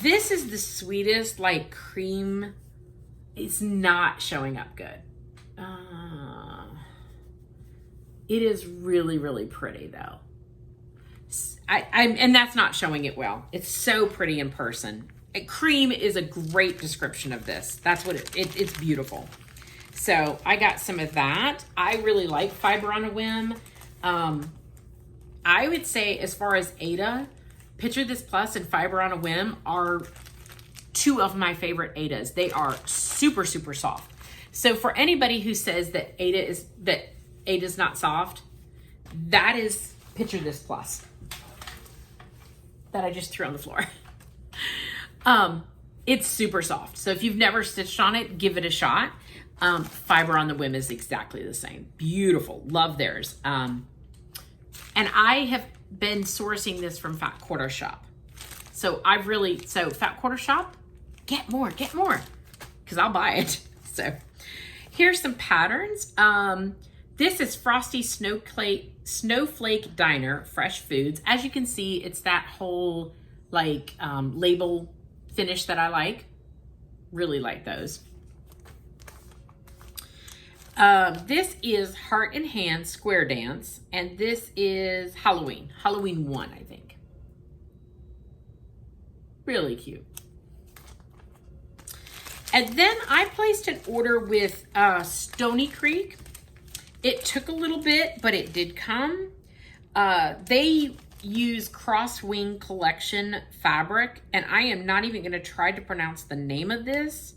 This is the sweetest, like cream. It's not showing up good. It is really, really pretty though. And that's not showing it well. It's so pretty in person. Cream is a great description of this. That's what it's beautiful. So I got some of that. I really like Fiber on a Whim. I would say as far as Aida, Picture This Plus and Fiber on a Whim are two of my favorite Aidas. They are super, super soft. So for anybody who says that Aida's not soft, that is Picture This Plus that I just threw on the floor. It's super soft. So if you've never stitched on it, give it a shot. Fiber on the Whim is exactly the same. Beautiful. Love theirs. And I have been sourcing this from Fat Quarter Shop. So Fat Quarter Shop, get more, because I'll buy it. So here's some patterns. This is Frosty Snowflake Diner Fresh Foods. As you can see, it's that whole like label finish that I like. Really like those. This is Heart and Hand Square Dance, and this is Halloween 1, I think. Really cute. And then I placed an order with Stony Creek. It took a little bit, but it did come. They use Crosswing Collection fabric, and I am not even going to try to pronounce the name of this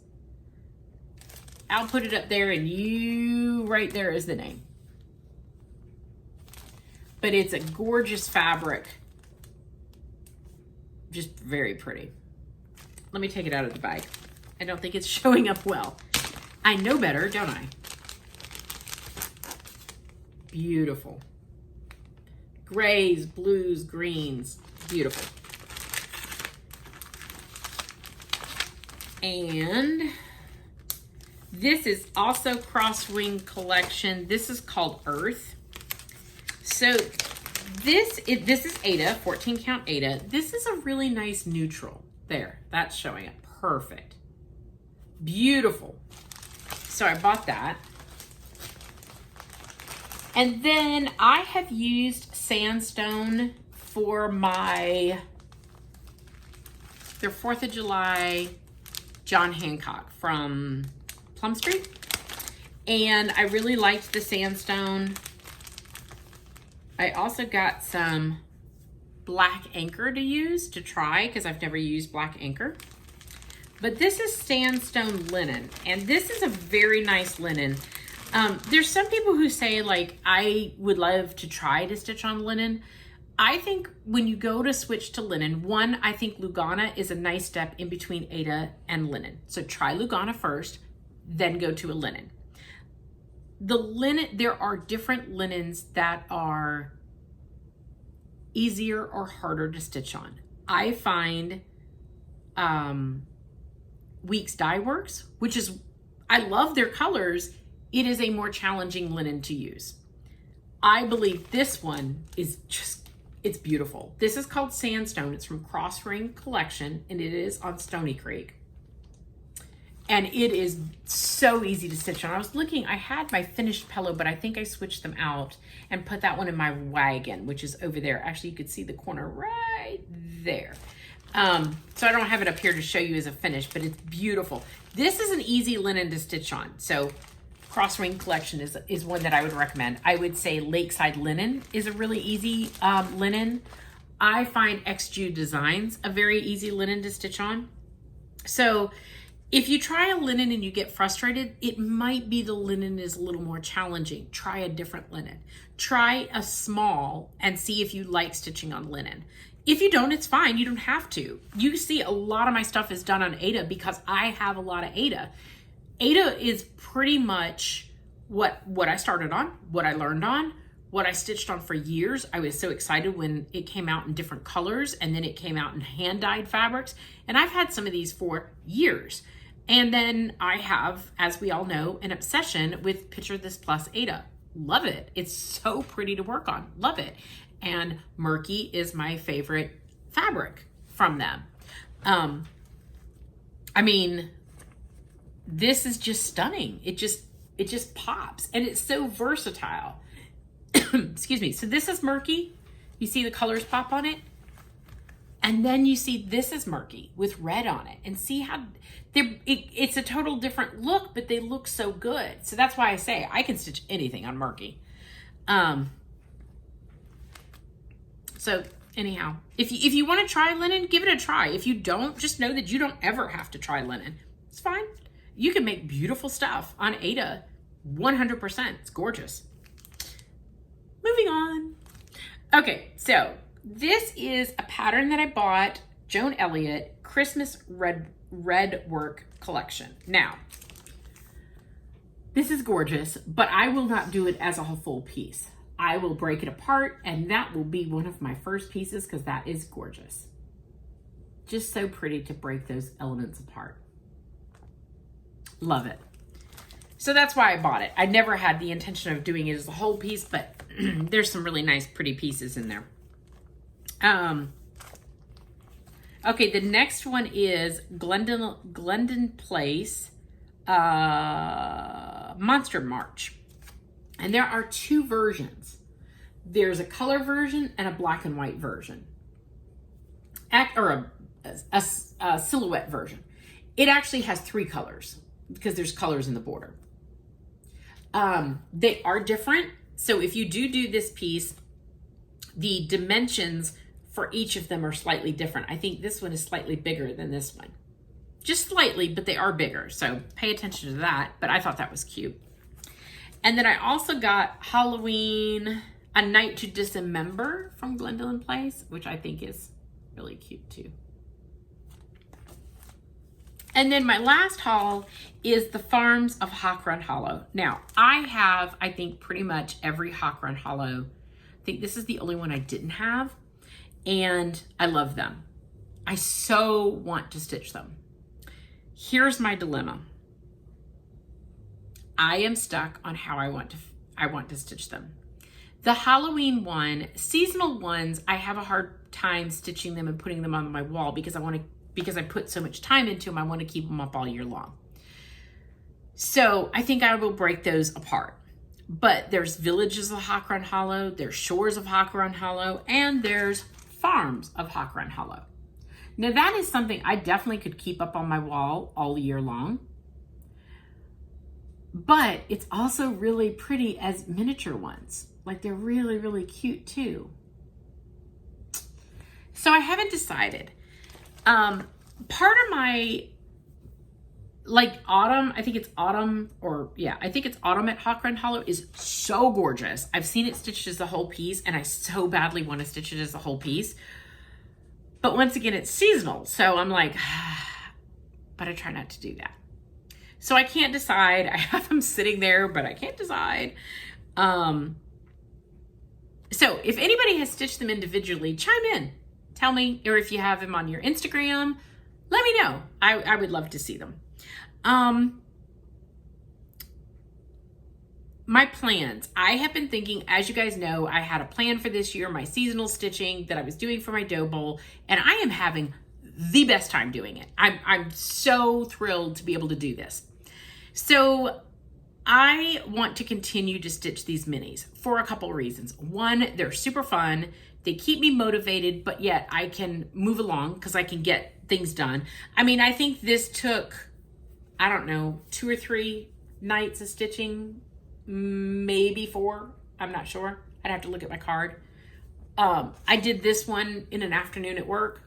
I'll put it up there, and you right there is the name. But it's a gorgeous fabric. Just very pretty. Let me take it out of the bag. I don't think it's showing up well. I know better, don't I? Beautiful. Grays, blues, greens. Beautiful. And this is also Crosswing Collection. This is called Earth. So this is Aida, 14 count Aida. This is a really nice neutral. There, that's showing up perfect. Beautiful. So I bought that. And then I have used sandstone for their 4th of July John Hancock from Plum Street. And I really liked the sandstone. I also got some black anchor to use to try because I've never used black anchor. But this is sandstone linen, and this is a very nice linen. There's some people who say, like, I would love to try to stitch on linen. I think when you go to switch to linen, one, I think Lugana is a nice step in between Aida and linen. So try Lugana first, then go to a linen. The linen, there are different linens that are easier or harder to stitch on. I find Weeks Dye Works, which is, I love their colors. It is a more challenging linen to use. I believe this one is just, it's beautiful. This is called Sandstone. It's from Crosswing Collection, and it is on Stony Creek. And it is so easy to stitch on. I was looking, I had my finished pillow, but I think I switched them out and put that one in my wagon, which is over there. Actually, you could see the corner right there. So I don't have it up here to show you as a finish, but it's beautiful. This is an easy linen to stitch on. So Crosswing Collection is one that I would recommend. I would say Lakeside Linen is a really easy linen. I find X-Jude Designs a very easy linen to stitch on. So if you try a linen and you get frustrated, it might be the linen is a little more challenging. Try a different linen. Try a small and see if you like stitching on linen. If you don't, it's fine. You don't have to. You see a lot of my stuff is done on Aida because I have a lot of Aida. Aida is pretty much what I started on, what I learned on, what I stitched on for years. I was so excited when it came out in different colors, and then it came out in hand-dyed fabrics. And I've had some of these for years. And then I have, as we all know, an obsession with Picture This Plus Aida. Love it. It's so pretty to work on. Love it. And Murky is my favorite fabric from them. I mean, this is just stunning. It just pops, and it's so versatile. Excuse me. So this is Murky. You see the colors pop on it? And then you see this is Murky with red on it, and see how it's a total different look, but they look so good. So that's why I say I can stitch anything on Murky. So anyhow, if you want to try linen, give it a try. If you don't, just know that you don't ever have to try linen. It's fine. You can make beautiful stuff on Aida, 100%. It's gorgeous. Moving on. Okay, so this is a pattern that I bought, Joan Elliott, Christmas Red Work Collection. Now, this is gorgeous, but I will not do it as a whole full piece. I will break it apart, and that will be one of my first pieces because that is gorgeous. Just so pretty to break those elements apart. Love it. So that's why I bought it. I never had the intention of doing it as a whole piece, but there's some really nice, pretty pieces in there. Okay, the next one is Glendon Place Monster March. And there are two versions. There's a color version and a black and white version. Or a silhouette version. It actually has three colors because there's colors in the border. They are different. So if you do this piece, the dimensions for each of them are slightly different. I think this one is slightly bigger than this one. just slightly, but they are bigger. So pay attention to that. But I thought that was cute. And then I also got Halloween, A Night to Dismember from Glendale Place, which I think is really cute too. And then my last haul is the Farms of Hawk Run Hollow. Now, I have, I think, pretty much every Hawk Run Hollow. I think this is the only one I didn't have, and I love them. I so want to stitch them. Here's my dilemma. I am stuck on how I want to stitch them. The Halloween one, seasonal ones, I have a hard time stitching them and putting them on my wall because I put so much time into them, I want to keep them up all year long. So I think I will break those apart. But there's Villages of Hawk Run Hollow, there's Shores of Hawk Run Hollow, and there's Farms of Hawk Run Hollow. Now that is something I definitely could keep up on my wall all year long. But it's also really pretty as miniature ones. Like they're really, really cute too. So I haven't decided. Part of my, like autumn, I think it's autumn at Hawk Run Hollow is so gorgeous. I've seen it stitched as a whole piece and I so badly want to stitch it as a whole piece. But once again, it's seasonal. So I'm like, but I try not to do that. So I can't decide. I have them sitting there, but I can't decide. So if anybody has stitched them individually, chime in. Tell me, or if you have them on your Instagram, let me know. I would love to see them. My plans. I have been thinking, as you guys know, I had a plan for this year, my seasonal stitching that I was doing for my dough bowl, and I am having the best time doing it. I'm so thrilled to be able to do this. So I want to continue to stitch these minis for a couple reasons. One, they're super fun. They keep me motivated, but yet I can move along because I can get things done. I mean, I think this took, I don't know, 2 or 3 nights of stitching, maybe 4. I'm not sure. I'd have to look at my card. I did this one in an afternoon at work,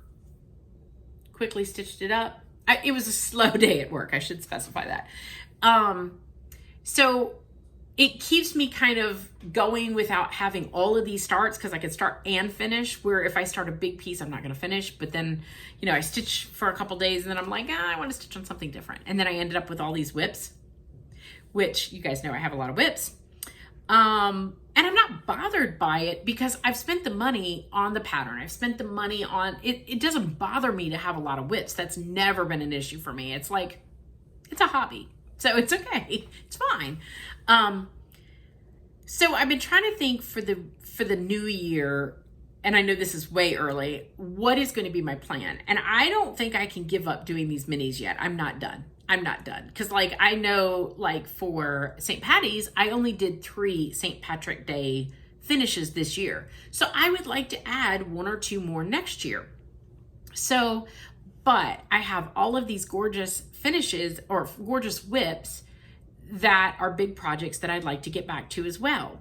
quickly stitched it up. It was a slow day at work. I should specify that. So it keeps me kind of going without having all of these starts because I can start and finish, where if I start a big piece, I'm not going to finish. But then, you know, I stitch for a couple days and then I'm like, I want to stitch on something different. And then I ended up with all these whips, which you guys know I have a lot of whips. And I'm not bothered by it because I've spent the money on the pattern. I've spent the money on it. It doesn't bother me to have a lot of whips. That's never been an issue for me. It's like, it's a hobby. So it's okay. It's fine. So I've been trying to think for the new year, and I know this is way early, what is going to be my plan? And I don't think I can give up doing these minis yet. I'm not done. Because like I know, like for St. Patty's, I only did 3 St. Patrick Day finishes this year. So I would like to add 1 or 2 more next year. So, but I have all of these gorgeous finishes or gorgeous whips that are big projects that I'd like to get back to as well.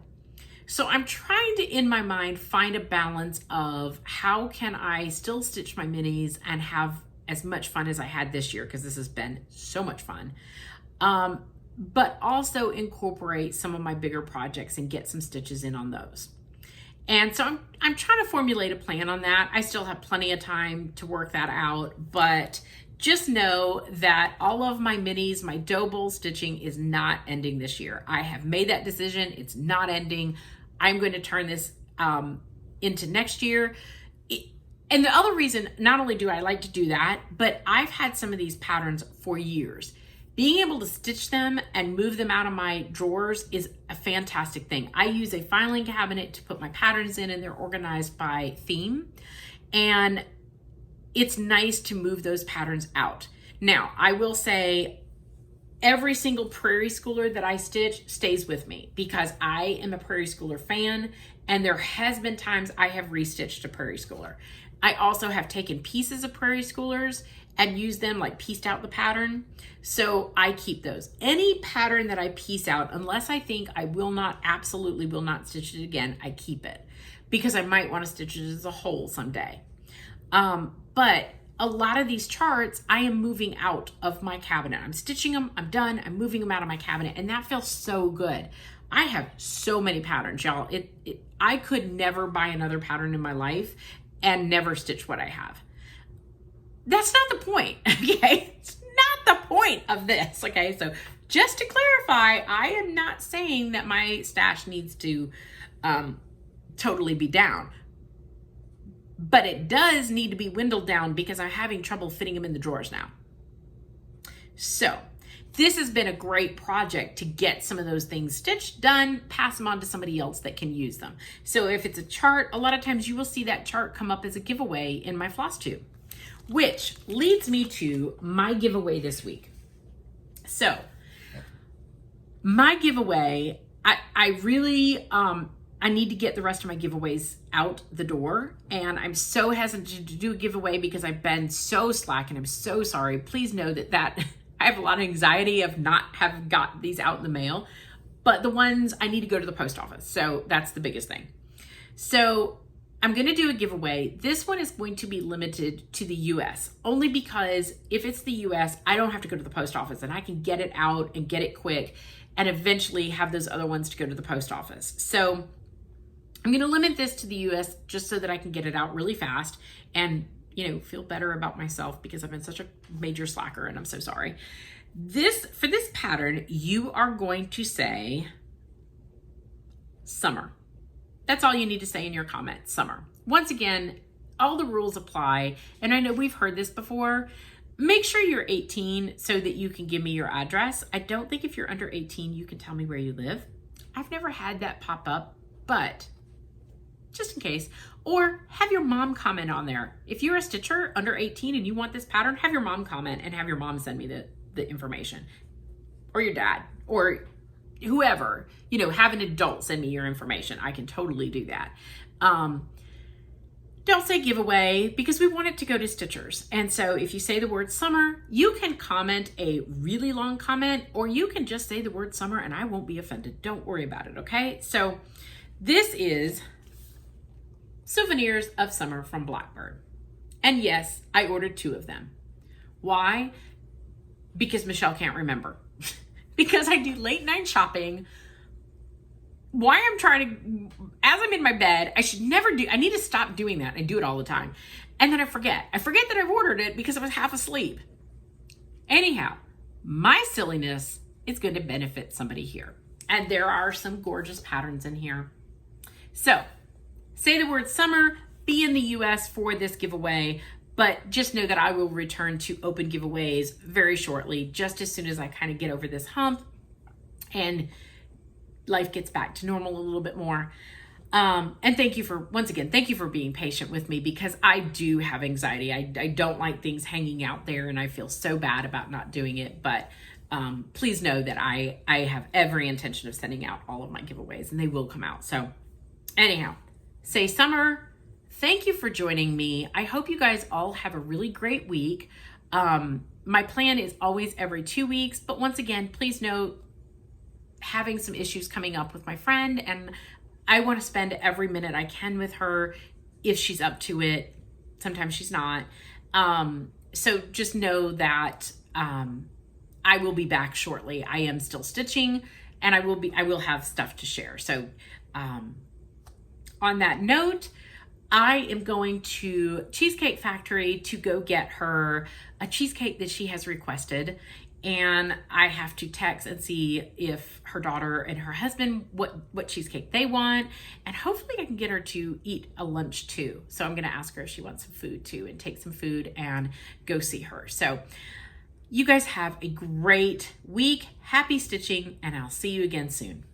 So I'm trying to, in my mind, find a balance of how can I still stitch my minis and have as much fun as I had this year, because this has been so much fun, but also incorporate some of my bigger projects and get some stitches in on those. And so I'm trying to formulate a plan on that. I still have plenty of time to work that out, but just know that all of my minis, my dough bowl stitching is not ending this year. I have made that decision. It's not ending. I'm going to turn this into next year. And the other reason, not only do I like to do that, but I've had some of these patterns for years. Being able to stitch them and move them out of my drawers is a fantastic thing. I use a filing cabinet to put my patterns in, and they're organized by theme. And it's nice to move those patterns out. Now, I will say every single Prairie Schooler that I stitch stays with me because I am a Prairie Schooler fan, and there has been times I have restitched a Prairie Schooler. I also have taken pieces of Prairie Schoolers and used them, like pieced out the pattern. So I keep those. Any pattern that I piece out, unless I think I absolutely will not stitch it again, I keep it because I might want to stitch it as a whole someday. But a lot of these charts, I am moving out of my cabinet. I'm stitching them, I'm done, I'm moving them out of my cabinet, and that feels so good. I have so many patterns, y'all. I could never buy another pattern in my life and never stitch what I have. That's not the point, okay? It's not the point of this, okay? So just to clarify, I am not saying that my stash needs to totally be down. But it does need to be dwindled down because I'm having trouble fitting them in the drawers now. So this has been a great project to get some of those things stitched, done, pass them on to somebody else that can use them. So if it's a chart, a lot of times you will see that chart come up as a giveaway in my Flosstube, which leads me to my giveaway this week. So my giveaway, I really, I need to get the rest of my giveaways out the door, and I'm so hesitant to do a giveaway because I've been so slack, and I'm so sorry. Please know that I have a lot of anxiety of not have got these out in the mail, but the ones I need to go to the post office. So that's the biggest thing. So I'm going to do a giveaway. This one is going to be limited to the US, only because if it's the US, I don't have to go to the post office, and I can get it out and get it quick and eventually have those other ones to go to the post office. So I'm going to limit this to the US just so that I can get it out really fast and, feel better about myself because I've been such a major slacker, and I'm so sorry. For this pattern, you are going to say summer. That's all you need to say in your comment, summer. Once again, all the rules apply, and I know we've heard this before. Make sure you're 18 so that you can give me your address. I don't think if you're under 18, you can tell me where you live. I've never had that pop up, but just in case. Or have your mom comment on there. If you're a stitcher under 18 and you want this pattern, have your mom comment and have your mom send me the information. Or your dad, or whoever, have an adult send me your information. I can totally do that. Don't say giveaway because we want it to go to stitchers. And so if you say the word summer, you can comment a really long comment, or you can just say the word summer and I won't be offended. Don't worry about it, okay? So this is Souvenirs of Summer from Blackbird. And yes, I ordered 2 of them. Why? Because Michelle can't remember. Because I do late night shopping. Why I'm trying to, as I'm in my bed, I need to stop doing that. I do it all the time. And then I forget. I forget that I've ordered it because I was half asleep. Anyhow, my silliness is going to benefit somebody here. And there are some gorgeous patterns in here. So, say the word summer, be in the US for this giveaway, but just know that I will return to open giveaways very shortly, just as soon as I kind of get over this hump and life gets back to normal a little bit more. And thank you for being patient with me, because I do have anxiety. I don't like things hanging out there, and I feel so bad about not doing it. But please know that I have every intention of sending out all of my giveaways, and they will come out. So anyhow, say summer. Thank you for joining me. I hope you guys all have a really great week. My plan is always every 2 weeks, but once again, please note, having some issues coming up with my friend, and I want to spend every minute I can with her if she's up to it. Sometimes she's not. So just know that I will be back shortly. I am still stitching, and I will have stuff to share. So on that note, I am going to Cheesecake Factory to go get her a cheesecake that she has requested. And I have to text and see if her daughter and her husband, what cheesecake they want. And hopefully I can get her to eat a lunch too. So I'm going to ask her if she wants some food too, and take some food and go see her. So you guys have a great week. Happy stitching, and I'll see you again soon.